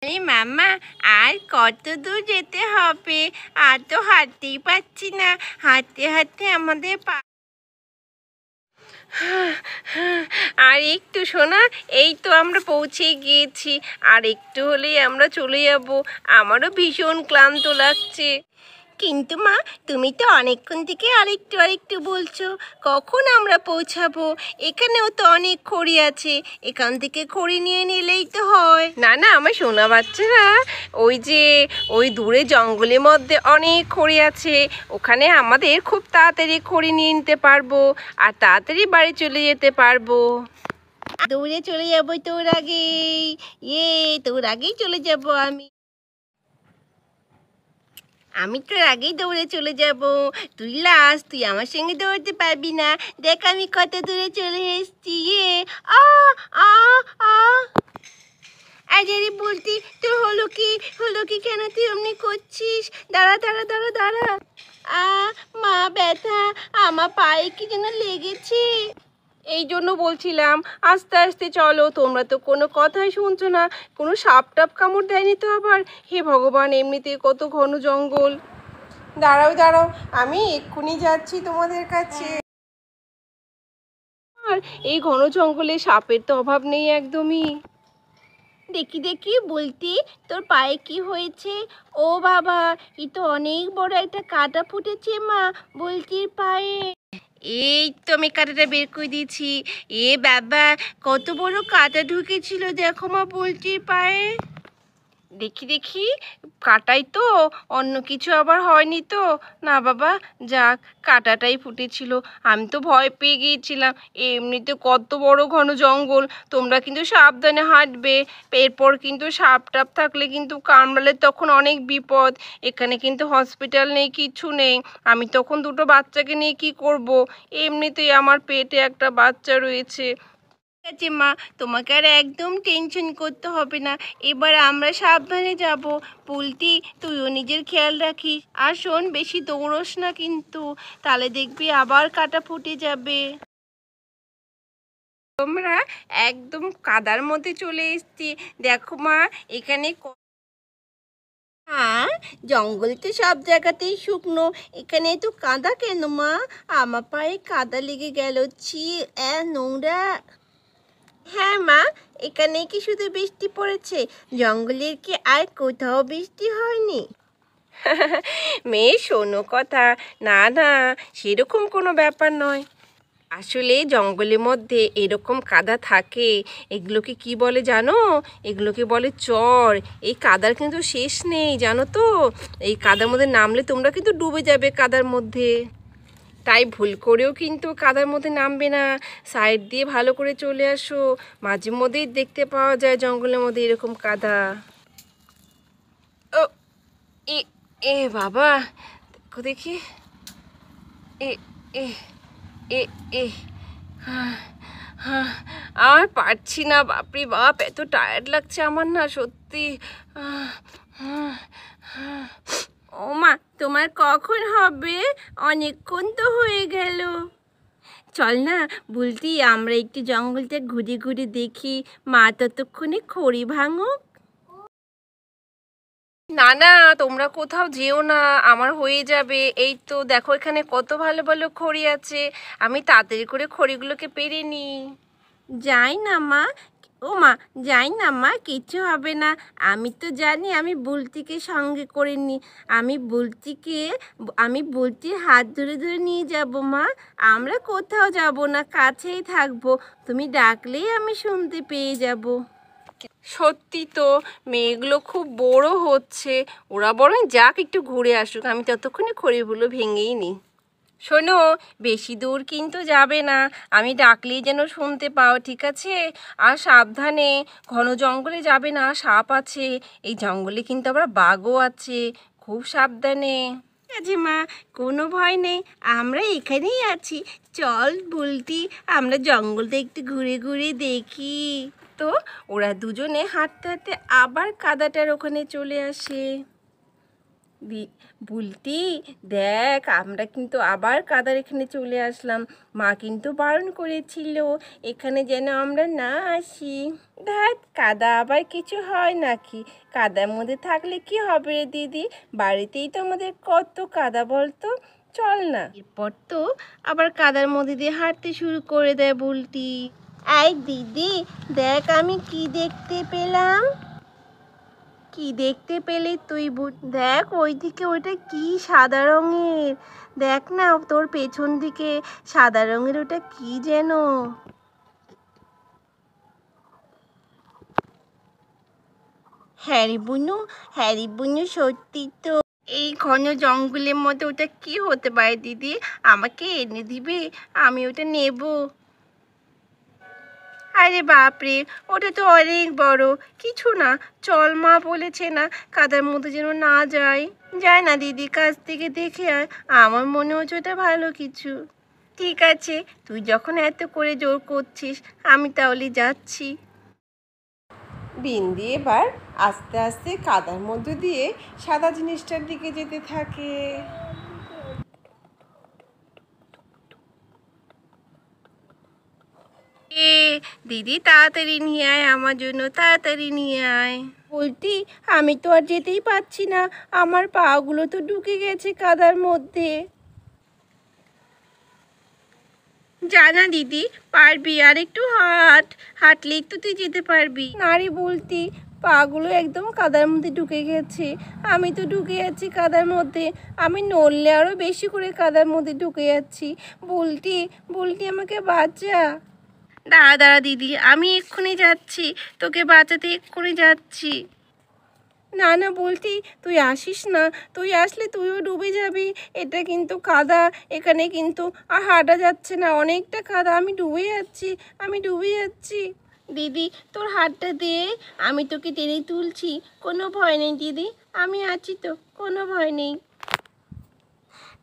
আরে মামা, আর কত দূর যেতে হবে? আর তো হাঁটতেই পারছি না। হাঁটতে হাঁটতে আমাদের পা আর একটু শোনা, এই তো আমরা পৌঁছে গিয়েছি। আর একটু হলেই আমরা চলে যাব। আমারও ভীষণ ক্লান্ত লাগছে। কিন্তু মা, তুমি তো অনেকক্ষণ থেকে আরেকটু আরেকটু বলছো। কখন আমরা পৌঁছাবো? এখানেও তো অনেক খড়ি আছে, এখান থেকে খড়ি নিয়ে নিলেই তো হয়। না না, আমার সোনা বাচ্চারা, ওই যে ওই দূরে জঙ্গলের মধ্যে অনেক খড়ি আছে, ওখানে আমাদের খুব তাড়াতাড়ি খড়ি নিয়ে নিতে পারবো আর তাড়াতাড়ি বাড়ি চলে যেতে পারবো। দৌড়ে চলে যাবো তোর আগেই। তোর আগেই চলে যাব আমি। আমি তোর আগেই দৌড়ে চলে যাব। তুই লাস্ট, তুই আমার সঙ্গে দৌড়তে পারবি না। দেখ আমি কত দূরে চলে এসেছি। আ আ আ আরে বলতি, তোর হলো কি কেন তুই অমনি করছিস? দাঁড়া দাঁড়া দাঁড়া দাঁড়া। আ মা, ব্যথা, আমার পায়ে কি যেন লেগেছে। এই জন্য বলছিলাম আস্তে আস্তে চলো, তোমরা তো কোনো কথাই শুনছো না। কোনো সাপ টাপ কামড় দেয়নি তো আবার? হে ভগবান, এমনিতে কত ঘন জঙ্গল। দাঁড়াও দাঁড়াও, আমি এক্ষুনি যাচ্ছি তোমাদের কাছে। আর এই ঘন জঙ্গলে সাপের তো অভাব নেই একদমই। দেখি দেখি বলতি, তোর পায়ে কি হয়েছে? ও বাবা, এ তো অনেক বড় একটা কাটা ফুটেছে মা, বলতির পায়ে। এই তো আমি কাঁটাটা বের করে দিয়েছি। এ বাবা, কত বড় কাঁটা ঢুকেছিল দেখো মা বলতির পায়ে। দেখি দেখি, কাটাই তো, অন্য কিছু আবার হয়নি তো? না বাবা, যাক, কাটাটাই ফুটেছিল। আমি তো ভয় পেয়ে গিয়েছিলাম। এমনিতে কত বড় ঘন জঙ্গল, তোমরা কিন্তু সাবধানে হাঁটবে। এরপর কিন্তু সাপ টাপ থাকলে কিন্তু কামড়ালে তখন অনেক বিপদ। এখানে কিন্তু হসপিটাল নেই, কিছু নেই। আমি তখন দুটো বাচ্চাকে নিয়ে কি করব? এমনিতেই আমার পেটে একটা বাচ্চা রয়েছে। ঠিক আছে মা, তোমাকে আর একদম টেনশন করতে হবে না। এবার আমরা সাবধানে যাব। পুলটি, তুইও নিজের খেয়াল রাখিস। আর শোন, বেশি দৌড়োস না কিন্তু, তাহলে দেখবি আবার কাটা ফুটে যাবে। তোমরা একদম কাদার মধ্যে চলে এসছি। দেখো মা, এখানে হ্যাঁ, জঙ্গল তো সব জায়গাতেই শুকনো, এখানে তো কাদা কেন মা? আমার পায়ে কাদা লেগে গেল। ছি, নোংরা। হ্যাঁ মা, এখানে কি শুধু বৃষ্টি পড়েছে? জঙ্গলের কি আর কোথাও বৃষ্টি হয়নি? মেয়ে, শোনো কথা। না না, সেরকম কোনো ব্যাপার নয়। আসলে জঙ্গলের মধ্যে এরকম কাদা থাকে, এগুলোকে কি বলে জানো? এগুলোকে বলে চর। এই কাদার কিন্তু শেষ নেই, জানো তো? এই কাদার মধ্যে নামলে তোমরা কিন্তু ডুবে যাবে কাদার মধ্যে। তাই ভুল করেও কিন্তু কাদার মধ্যে নামবে না। সাইড দিয়ে ভালো করে চলে আসো। মাঝে মধ্যেই দেখতে পাওয়া যায় জঙ্গলের মধ্যে এরকম কাদা। ও, এ এ বাবা, দেখো দেখি। এ এ এ এ হ্যাঁ, হ্যাঁ, আর পারছি না, বাপরে বাপ, এত টায়ার্ড লাগছে আমার না সত্যি। ও মা, তোমার কখন হবে? অনেকক্ষণ তো হয়ে গেল। চল না বলতি, আমরা একটু জঙ্গলটা ঘুরে ঘুরে দেখি। মা ততক্ষণে খড়ি ভাঙুক। না না, তোমরা কোথাও যেও না, আমার হয়ে যাবে। এই তো দেখো, এখানে কত ভালো ভালো খড়ি আছে। আমি তাড়াতাড়ি করে খড়িগুলোকে পেরে নিই। যাই না মা। ও মা, যাই না মা, কিচ্ছু হবে না। আমি তো জানি, আমি বুলটিকে সঙ্গে করে নিই। আমি বুলটির হাত ধরে ধরে নিয়ে যাব মা। আমরা কোথাও যাব না, কাছেই থাকবো। তুমি ডাকলেই আমি শুনতে পেয়ে যাব। সত্যি তো, মেয়েগুলো খুব বড় হচ্ছে। ওরা বরং যাক, একটু ঘুরে আসুক, আমি ততক্ষণে খড়িগুলো ভেঙেই নিই। শোনো, বেশি দূর কিন্তু যাবে না। আমি ডাকলেই যেন শুনতে পাও, ঠিক আছে? আর সাবধানে, ঘন জঙ্গলে যাবে না, সাপ আছে। এই জঙ্গলে কিন্তু আবার বাঘও আছে, খুব সাবধানে। ঠিক আছে মা, কোনো ভয় নেই, আমরা এখানেই আছি। চল বুলটি, আমরা জঙ্গলটা একটু ঘুরে ঘুরে দেখি। তো ওরা দুজনে হাঁটতে হাঁটতে আবার কাদাটার ওখানে চলে আসে। বুলটি দেখ, আমরা কিন্তু আবার কাদার এখানে চলে আসলাম। মা কিন্তু বারণ করেছিল এখানে যেন আমরা না আসি। ধ্যাৎ, কাদা আবার কিছু হয় নাকি? কাদার মধ্যে থাকলে কি হবে রে দিদি? বাড়িতেই তো আমাদের কত কাদা বলতো। চল না। এরপর তো আবার কাদার মধ্যে দিয়ে হাঁটতে শুরু করে দেয় বুলটি। এই দিদি, দেখ আমি কি দেখতে পেলাম। কি দেখতে পেলি তুই? দেখ ওইদিকে, ওইটা কি সাদা রঙের। দেখ না তোর পেছন দিকে সাদা রঙের ওটা কি যেন। হ্যারি বুনু সত্যি তো। এই ঘন জঙ্গলের মধ্যে ওটা কি হতে পারে দিদি? আমাকে এনে দিবে, আমি ওটা নেব। আরে বাপরে, ওটা তো অনেক বড়। কিছু না, চল, মা বলেছে না কাদার মধ্যে যেন না যায়। যায় না দিদি, কাছ থেকে দেখে আয়। আমার মনে হচ্ছে ওটা ভালো কিছু। ঠিক আছে, তুই যখন এত করে জোর করছিস, আমি তাহলে যাচ্ছি। বিন্দি এবার আস্তে আস্তে কাদার মধ্যে দিয়ে সাদা জিনিসটার দিকে যেতে থাকে। দিদি তাড়াতাড়ি নিয়ে আয়, আমার জন্য তাড়াতাড়ি নিয়ে আয়। বলতি, আমি তো আর যেতেই পারছি না, আমার পাগুলো তো ঢুকে গেছে কাদার মধ্যে। জানা দিদি, পারবি, আর একটু হাঁটলেই তো তুই যেতে পারবি। না রে বলতি, পাগুলো একদম কাদার মধ্যে ঢুকে গেছে। আমি তো ঢুকে যাচ্ছি কাদার মধ্যে, আমি নড়লে আরও বেশি করে কাদার মধ্যে ঢুকে যাচ্ছি। বলতি আমাকে বাঁচা। দাঁড়া দিদি, আমি এক্ষুনি যাচ্ছি, তোকে বাঁচাতে এক্ষুনি যাচ্ছি। না বলতি, তুই আসিস না, তুই আসলে তুইও ডুবে যাবি। এটা কিন্তু কাদা, এখানে কিন্তু আর হাঁটা যাচ্ছে না, অনেকটা কাদা। আমি ডুবে যাচ্ছি। দিদি, তোর হাতটা দিয়ে আমি তোকে টেনে তুলছি, কোনো ভয় নেই দিদি, আমি আছি তো, কোনো ভয় নেই।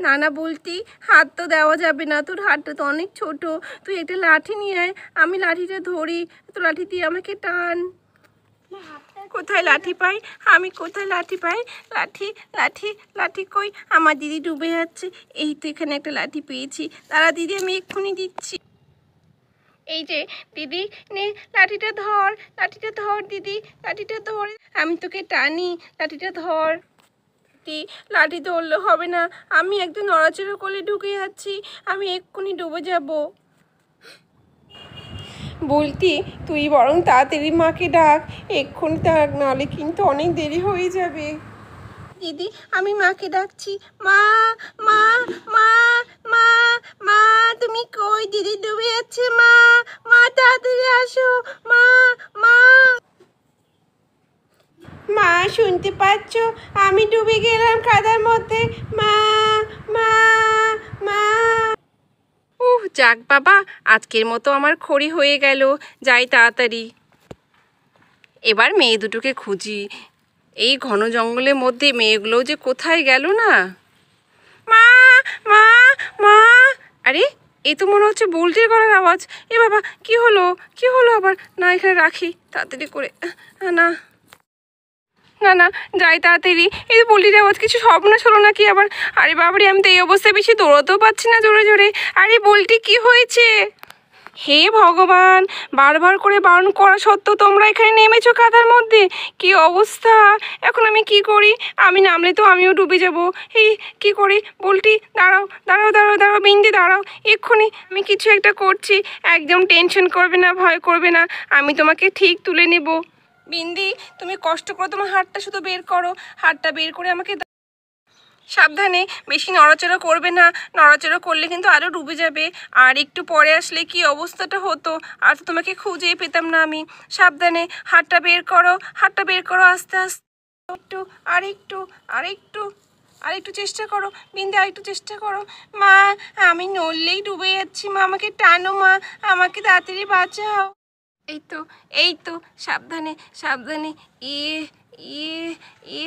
না বলতি, হাত তো দেওয়া যাবে না, তোর হাতটা তো অনেক ছোট। তুই একটা লাঠি নিয়ে আয়, আমি লাঠিটা ধরি, তো লাঠি দিয়ে আমাকে টান। কোথায় লাঠি পাই? আমি কোথায় লাঠি পাই? লাঠি কই? আমার দিদি ডুবে যাচ্ছে। এই তো এখানে একটা লাঠি পেয়েছি, দাঁড়া দিদি, আমি এক্ষুনি দিচ্ছি। এই যে দিদি, নে লাঠিটা ধর দিদি, লাঠিটা ধর। আমি তোকে টানি, লাঠিটা ধর। লাঠি ধরলে হবে না, আমি একদম নড়াচড়া করলে ঢুকে যাচ্ছি, আমি এক্ষুনি ডুবে যাব। বলতি, তুই বরং তাড়াতাড়ি মাকে ডাক, এক্ষুনি ডাক, নাহলে কিন্তু অনেক দেরি হয়ে যাবে। দিদি, আমি মাকে ডাকছি। মা মা মা মা মা তুমি কই? দিদি ডুবে যাচ্ছে, মা তাড়াতাড়ি আসো, মা মা মা শুনতে পাচ্ছ? আমি ডুবে গেলাম কাদার মধ্যে, মা মা মা যাক বাবা, আজকের মতো আমার খড়ি হয়ে গেল। যাই তাড়াতাড়ি, এবার মেয়ে দুটোকে খুঁজি। এই ঘন জঙ্গলের মধ্যে মেয়েগুলোও যে কোথায় গেল না। মা মা মা আরে, এ তো মনে হচ্ছে বুলটির গলার আওয়াজ। এ বাবা, কি হলো আবার? না, এখানে রাখি তাড়াতাড়ি করে। না যাই তাড়াতাড়ি। এই তো বুলটির আওয়াজ, কিছু সর্বনাশ হলো নাকি আবার? আরে বাবারে, আমি তো এই অবস্থায় বেশি দৌড়াতেও পারছি না জোরে। আরে বুলটি, কি হয়েছে? হে ভগবান, বারবার করে বারণ করা সত্ত্বেও তোমরা এখানে নেমেছো কাদার মধ্যে। কি অবস্থা, এখন আমি কি করি? আমি নামলে তো আমিও ডুবে যাব। এই কি করি? বুলটি, দাঁড়াও বিন্দি, দাঁড়াও, এক্ষুনি আমি কিছু একটা করছি। একদম টেনশন করবে না, ভয় করবে না, আমি তোমাকে ঠিক তুলে নেব। বিন্দি, তুমি কষ্ট করে তোমার হাতটা শুধু বের করো, হাতটা বের করে আমাকে সাবধানে, বেশি নড়াচড়া করবে না, নড়াচড়া করলে কিন্তু আরও ডুবে যাবে। আর একটু পরে আসলে কি অবস্থাটা হতো, আর তো তোমাকে খুঁজেই পেতাম না আমি। সাবধানে হাতটা বের করো, আস্তে আস্তে। একটু আর একটু চেষ্টা করো বিন্দু, আর একটু চেষ্টা করো। মা, আমি নড়লেই ডুবে যাচ্ছি, মা আমাকে টানো, মা আমাকে তাড়াতাড়ি বাঁচাও। এই তো সাবধানে। এ এ এ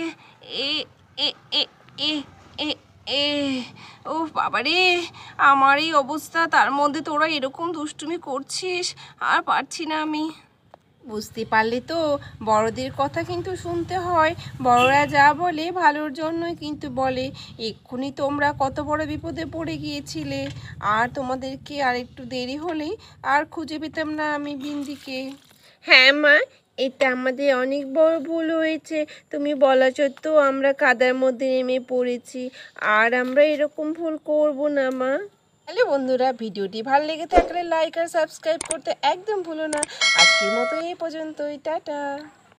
এ এ এ এ এ এ ও বাবারে, আমার এই অবস্থা, তার মধ্যে তোরা এরকম দুষ্টুমি করছিস, আর পারছি না আমি। বুঝতে পারলে তো, বড়দের কথা কিন্তু শুনতে হয়। বড়রা যা বলে ভালোর জন্যই কিন্তু বলে। এক্ষুনি তোমরা কত বড় বিপদে পড়ে গিয়েছিলে, আর তোমাদেরকে আর একটু দেরি হলেই আর খুঁজে পেতাম না আমি বিন্দিকে। হ্যাঁ মা, এটা আমাদের অনেক বড় ভুল হয়েছে। তুমি বলা সত্ত্বেও আমরা কাদার মধ্যে নেমে পড়েছি, আর আমরা এরকম ভুল করব না মা। তাহলে বন্ধুরা, ভিডিওটি ভালো লেগে থাকলে লাইক আর সাবস্ক্রাইব করতে একদম ভুলো না। আজকের মতো এই পর্যন্তই, টাটা।